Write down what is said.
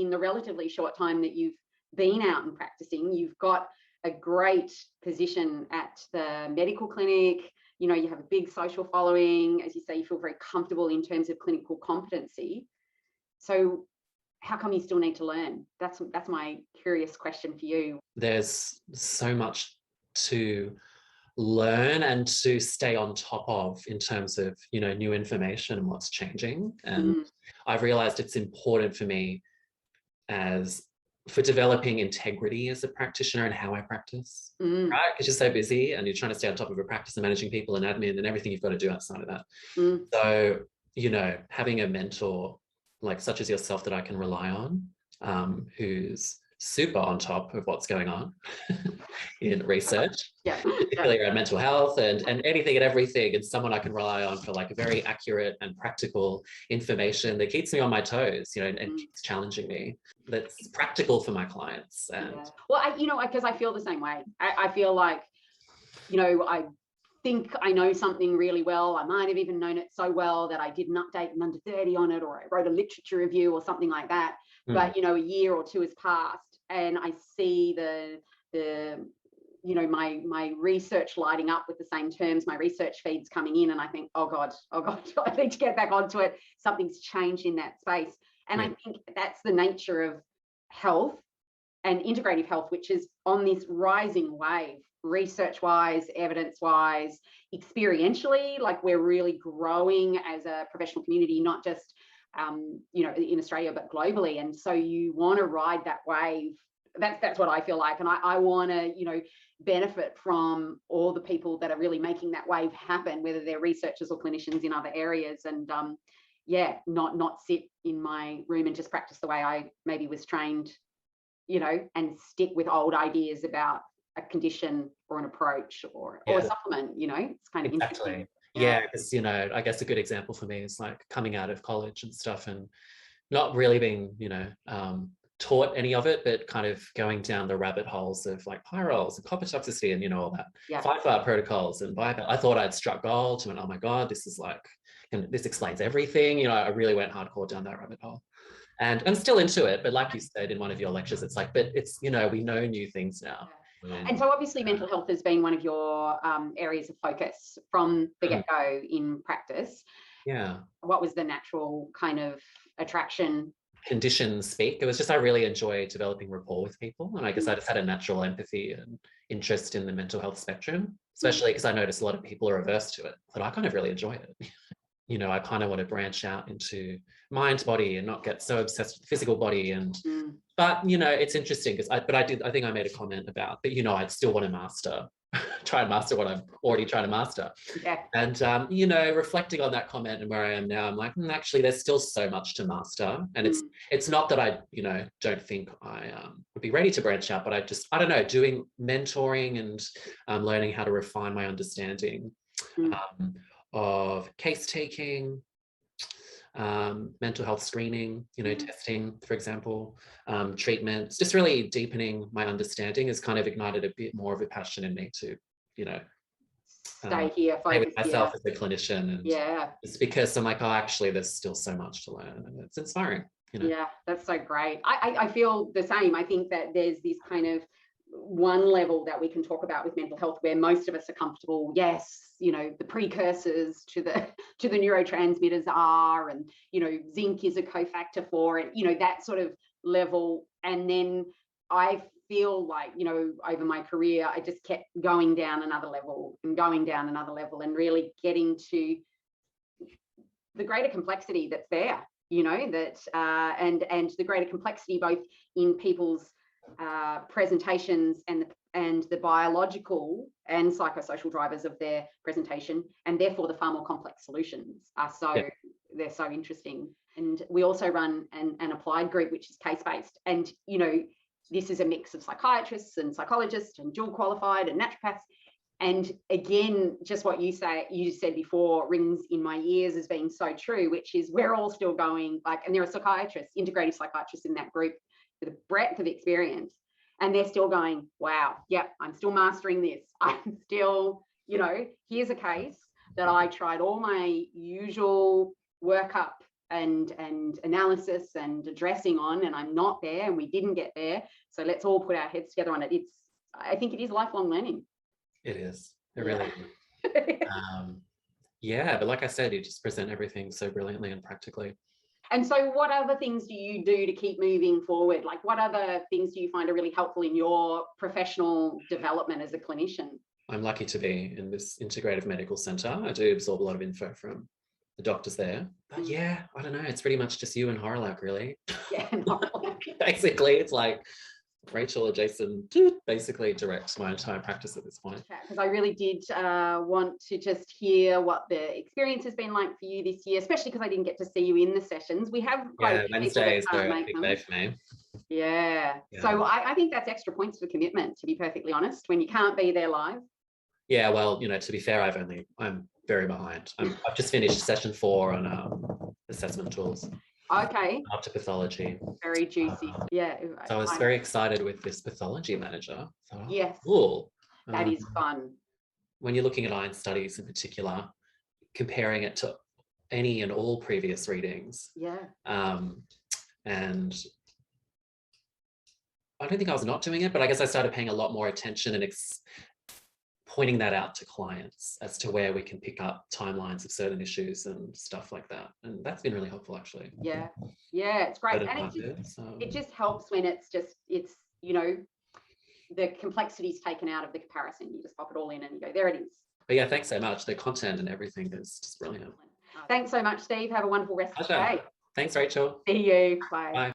in the relatively short time that you've been out and practicing, you've got a great position at the medical clinic. You know, you have a big social following. As you say, you feel very comfortable in terms of clinical competency. So how come you still need to learn? That's my curious question for you. There's so much to learn and to stay on top of in terms of, you know, new information and what's changing. And I've realized it's important for me for developing integrity as a practitioner and how I practice, right? Because you're so busy and you're trying to stay on top of a practice and managing people and admin and everything you've got to do outside of that. So, you know, having a mentor like such as yourself that I can rely on, who's super on top of what's going on in research, particularly around mental health and anything and everything, and someone I can rely on for like very accurate and practical information that keeps me on my toes, you know, and keeps challenging me. That's practical for my clients. And well, you know, because I feel the same way. I feel like, you know, I think I know something really well. I might have even known it so well that I did an update in Under 30 on it, or I wrote a literature review or something like that. But, you know, a year or two has passed and I see the you know, my research lighting up with the same terms, my research feeds coming in, and I think, oh God, I need to get back onto it. Something's changed in that space. And I think that's the nature of health and integrative health, which is on this rising wave, research-wise, evidence-wise, experientially. Like, we're really growing as a professional community, not just you know, in Australia, but globally. And so you want to ride that wave. That's what I feel like. And I want to, you know, benefit from all the people that are really making that wave happen, whether they're researchers or clinicians in other areas. And yeah, not sit in my room and just practice the way I maybe was trained, you know, and stick with old ideas about a condition or an approach or a supplement. You know, it's kind of interesting. Yeah, because, you know, I guess a good example for me is like coming out of college and stuff and not really being, you know, taught any of it, but kind of going down the rabbit holes of like pyrroles and copper toxicity and, you know, all that 5-hour protocols and biopic. I thought I'd struck gold and went, oh my God, this is like, and this explains everything. You know, I really went hardcore down that rabbit hole. And I'm still into it, but like you said in one of your lectures, it's like, but it's, you know, we know new things now. And so obviously mental health has been one of your areas of focus from the get-go in practice. Yeah. What was the natural kind of attraction? Conditions speak. It was just, I really enjoy developing rapport with people. And I guess I just had a natural empathy and interest in the mental health spectrum, especially because I noticed a lot of people are averse to it, but I kind of really enjoy it. You know, I kind of want to branch out into mind, body, and not get so obsessed with the physical body. And but, you know, it's interesting because I think I made a comment about, but, you know, I'd still want to try and master what I'm already trying to master. And, you know, reflecting on that comment and where I am now, I'm like, actually, there's still so much to master. And it's not that I, you know, don't think I would be ready to branch out, but I don't know, doing mentoring and learning how to refine my understanding of case taking, mental health screening, you know, testing, for example, treatments, just really deepening my understanding has kind of ignited a bit more of a passion in me to, you know, stay here, stay with myself as a clinician. And yeah, it's because I'm like, oh, actually, there's still so much to learn, and it's inspiring. You know? Yeah, that's so great. I feel the same. I think that there's this kind of one level that we can talk about with mental health where most of us are comfortable. Yes, you know, the precursors to the neurotransmitters are, and, you know, zinc is a cofactor for it, you know, that sort of level. And then I feel like, you know, over my career, I just kept going down another level and going down another level and really getting to the greater complexity that's there, you know, that and the greater complexity both in people's presentations and the biological and psychosocial drivers of their presentation, and therefore the far more complex solutions are they're so interesting. And we also run an applied group which is case-based, and, you know, this is a mix of psychiatrists and psychologists and dual qualified and naturopaths. And again, just what you said before rings in my ears as being so true, which is we're all still going, like, and there are psychiatrists, integrative psychiatrists in that group with a breadth of experience, and they're still going, wow, yep, I'm still mastering this. I'm still, you know, here's a case that I tried all my usual workup and analysis and addressing on, and I'm not there and we didn't get there. So let's all put our heads together on it. I think it is lifelong learning. It is. It really is. Yeah, but like I said, you just present everything so brilliantly and practically. And so what other things do you do to keep moving forward? Like, what other things do you find are really helpful in your professional development as a clinician? I'm lucky to be in this integrative medical centre. I do absorb a lot of info from the doctors there. But yeah, I don't know. It's pretty much just you and Horrorlac, really. Yeah, Basically, it's like Rachel or Jason basically direct my entire practice at this point. Because I really did want to just hear what the experience has been like for you this year, especially because I didn't get to see you in the sessions. We have quite Wednesdays are a big day for me. Yeah. So I think that's extra points for commitment, to be perfectly honest, when you can't be there live. Yeah, well, to be fair, I'm very behind. I've just finished session 4 on assessment tools. Okay. After pathology. Very juicy. Yeah. So I was very excited with this pathology manager. Yes. Cool. That is fun. When you're looking at iron studies in particular, comparing it to any and all previous readings. Yeah. And I don't think I was not doing it, but I guess I started paying a lot more attention and pointing that out to clients as to where we can pick up timelines of certain issues and stuff like that. And that's been really helpful, actually. Yeah. Yeah, it's great. And it just helps when it's the complexity's taken out of the comparison. You just pop it all in and you go, there it is. But yeah, thanks so much. The content and everything is just brilliant. Thanks so much, Steve. Have a wonderful rest of the day. Thanks, Rachel. See you. Bye. Bye.